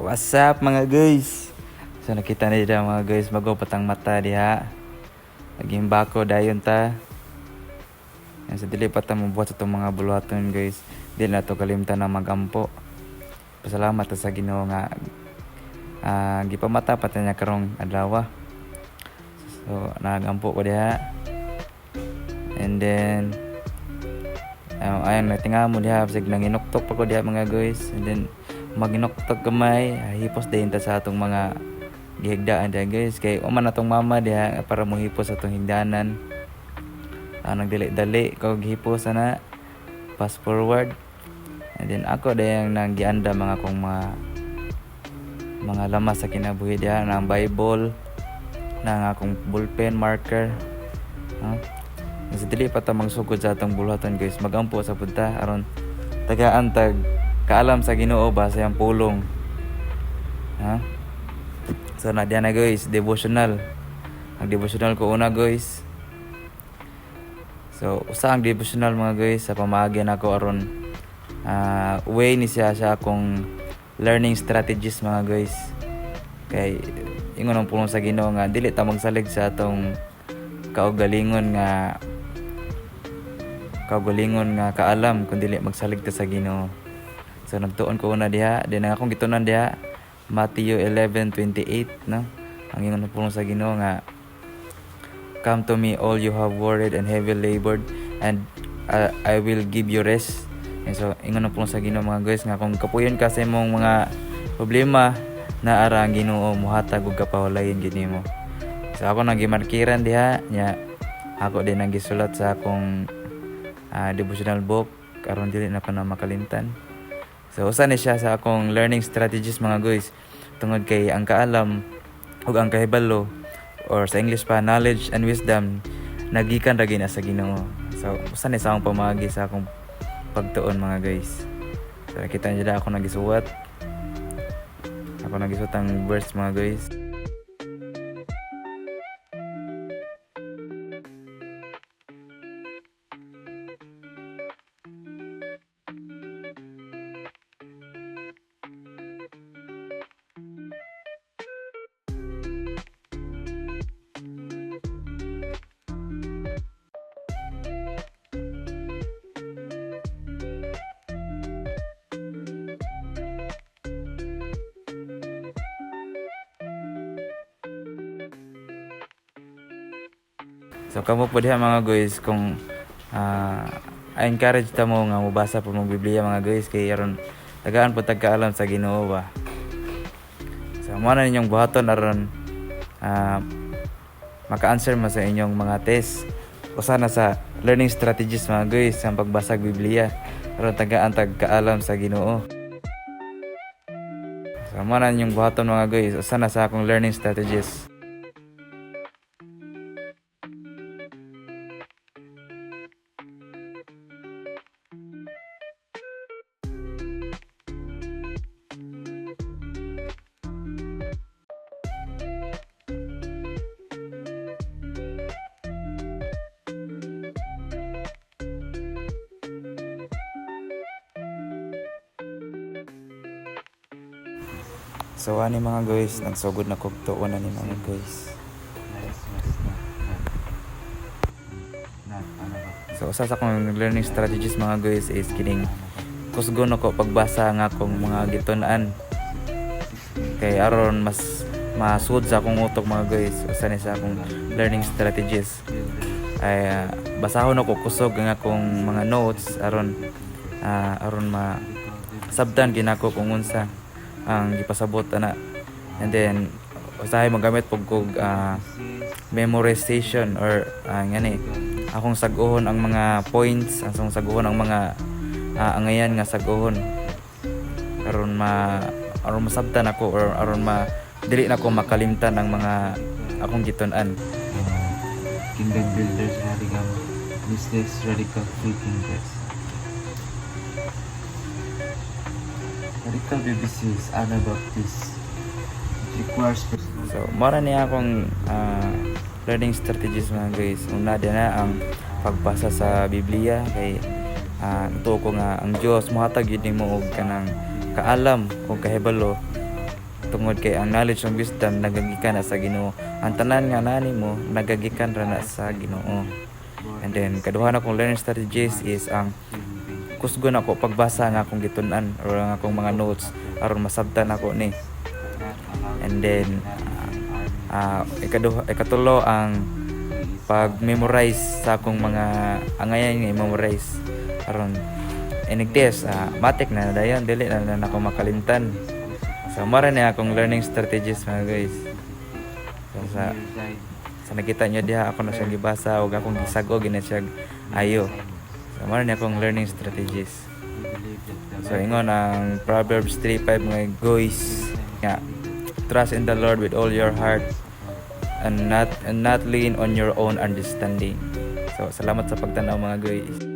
What's up mga guys? So nakita na dito mga guys, bago patang mata diha. Naging bako dayon ta. Yan sa dili pa ta mabuhat sa itong mga buluhaton guys. Di na to kalimtan na magampo. Pasalamat ta sa Ginoo nga gipamata pa ta niya karong adlaw. So nagampo ko diha. And then ayon natinga mo diha sig nanginuktok pa ko diha mga guys. And then maginuktok gamay, hipos din ta sa atong mga gihigdaan diha guys. Kay uman atong mama diha para mo hipos atong higdanan. Nagdali-dali ko gihipos ana. Fast forward. And then ako dayang nang gianda mga kong mga lamas sa kinabuhi diha, ng Bible, ng akong ballpen marker. Kasi dili pa ta magsugod sa atong buluhaton guys. Magampo sa punta aron tagaan tag kaalam sa Ginoo ba sa iyang pulong. So na diyan na guys, devotional. Ang devotional ko una guys. So usa ang devotional mga guys sa pamaagi nako aron way ni siya akong learning strategies mga guys. Kay ingon ang pulong sa Ginoo nga dili ta magsalig sa atong kaugalingon nga kaalam kun dili magsalig ta sa Ginoo. So nagtuon ko una diha, din ang akong gitunan diha Matthew 11:28 no. Ang ingon po sa Ginoo nga come to me all you have worried and heavy labored and I will give you rest. And so ingon po sa Ginoo mga guys nga kung kapuyon ka sa imong mga problema na ara ang Ginoo muhatag og kapahulayon gid nimo. So ako nagimarkiran diha nya ako din ang gisulat sa akong devotional book aron dili na ko na makalimtan. So usa ni siya sa akong learning strategies mga guys. Tungod kay ang kaalam ug ang kahibalo or sa English pa knowledge and wisdom nagikan ra gina sa Ginoo. So usa ni sa akong pamagi sa akong pagtuon mga guys. So nakita niyo ako nagisuwat. Ako nagisuwat ang verse mga guys. So kamo po diha mga guys kung I encourage ta mo nga mobasa po mong Biblia mga guys kay aron tagaan po tagkaalam sa Ginoo ba. So mo na ninyong buhaton aron maka-answer mo sa inyong mga test. Usa na sa learning strategies mga guys sa pagbasa sa Biblia aron tagaan tagkaalam sa Ginoo. So mo na ninyong buhaton mga guys, usa na sa akong learning strategies. So ani mga guys, nagsugod na kog tuon na ni mga guys. So usa sa akong learning strategies mga guys is kining kusgon ako pagbasa nga akong mga gitun-an. Kay aron mas masud sa akong utok mga guys. Usa ni sa akong learning strategies ay basahon ako kusog nga akong mga notes aron sabdan ginako kung unsa ang gipasabot ana. And then usahay magamit pug kog memorization or ngani akong sag-uhon ang mga points, akong sag-uhon ang mga angayan nga sag-uhon aron masabtan ako or aron dili na ko makalimtan ang mga akong gitun-an. Kingdom builders radical mistakes, radical thinking test. Radical BBCs, Anabaptist. It requires So, mara niya akong learning strategies mga guys. Una din na ang pagbasa sa Biblia kay ito ko nga ang Dios mohatag yun mo og kanang kaalam kung kahibalo tungod kay ang knowledge and wisdom nagagikan na sa Ginoo. Ang tanan nga nani mo nagagikan ra na sa Ginoo. And then kaduha na kong learning strategies is ang kusgon ako pagbasa nga akong gitun-an or ang akong mga notes aron masabtan ako ni. And then ikatulo ang pag-memorize sa akong mga angayan nga i-memorize aron inigtes matik na dayon dili na ako makalimtan. So mara ni akong learning strategies mga guys. So, sa nakita nyo diha ako na siyang gibasa ug akong gisag-og gina siya ayo. So mara ni akong learning strategies. So ingon ang Proverbs 3:5 mga guys nga trust in the Lord with all your heart and not lean on your own understanding. So salamat sa pagtanaw mga guys.